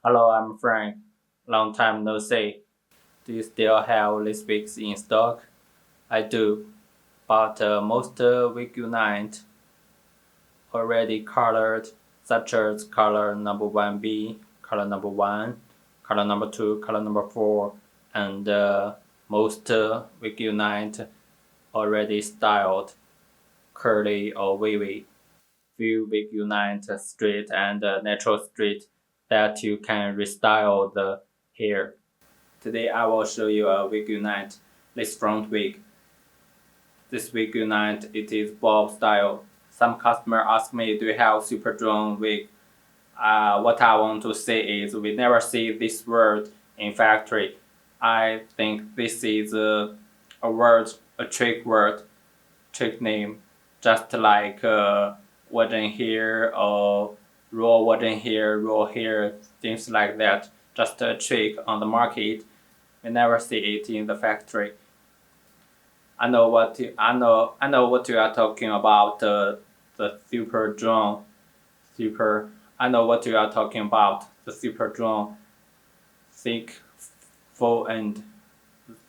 Hello, I'm Frank. Long time no see. Do you still have this week's in stock? I do, but most week unite already colored, such as color number 1B, color number 1, color number 2, color number 4, and most week unite already styled, curly or wavy. Few week unite straight and natural straight that you can restyle the hair. Today I will show you a wig unite. This front wig. This wig unite, it is bob style. Some customer ask me, do you have super drawn wig? What I want to say is we never see this word in factory. I think this is a word, a trick name, just like wooden hair or raw hair, things like that. Just a trick on the market. We never see it in the factory. I know what you are talking about. The super drawn, super. I know what you are talking about. The super drawn, thick, full end,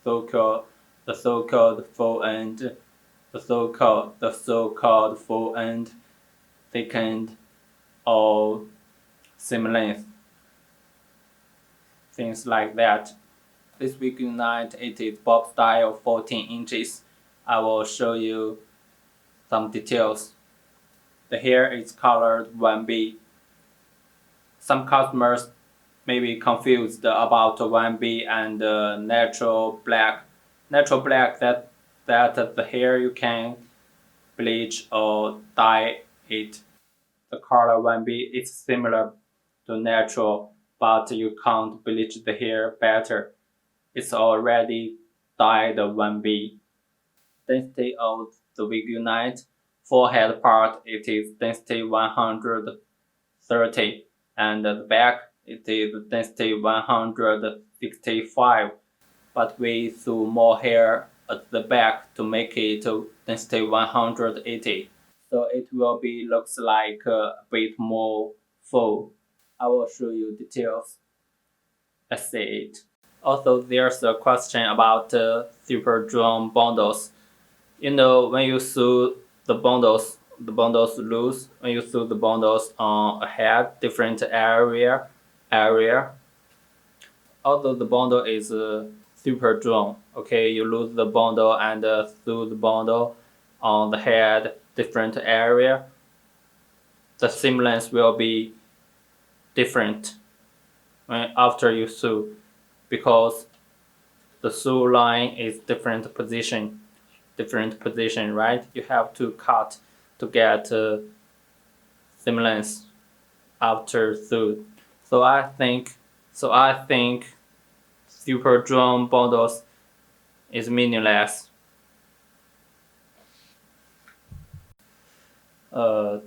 so-called the so-called full end, the so-called full end, thickened, or same length, things like that. This wig unite, it is bob style 14 inches. I will show you some details. The hair is colored 1B. Some customers may be confused about 1B and natural black. Natural black that the hair you can bleach or dye it. The color 1B is similar to natural, but you can't bleach the hair better. It's already dyed 1B. Density of the wig unite. Forehead part, it is density 130, and the back, it is density 165, but we threw more hair at the back to make it density 180. So it will be looks like a bit more full. I will show you details. Let's see it. Also, there's a question about super drawn bundles. When you sew the bundles loose. When you sew the bundles on a head, different area. Although the bundle is super drawn, okay, you lose the bundle and sew the bundle on the head, different area. The seam length will be different after you sew, because the sew line is different position, right? You have to cut to get seam length after sew. So I think super drawn bundles is meaningless.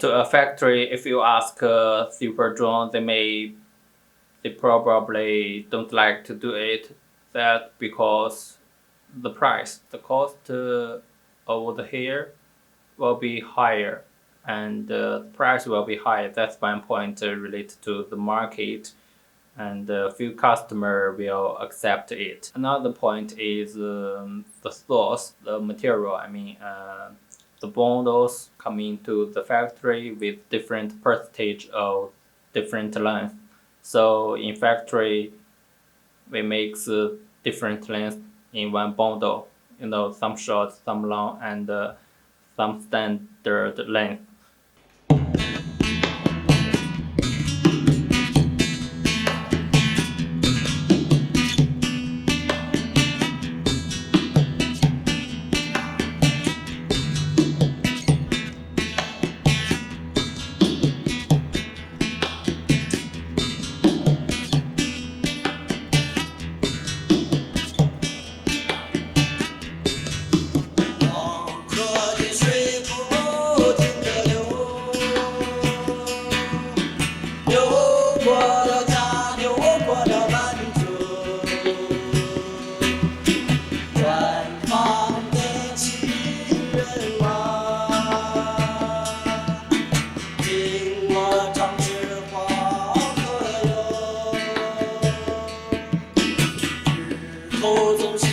To a factory, if you ask super drawn, they probably don't like to do it. That because the cost of the hair will be higher, and the price will be higher. That's one point related to the market, and a few customer will accept it. Another point is the source, the material. The bundles come into the factory with different percentage of different length. So in factory, we make different length in one bundle. Some short, some long, and some standard length. 我总是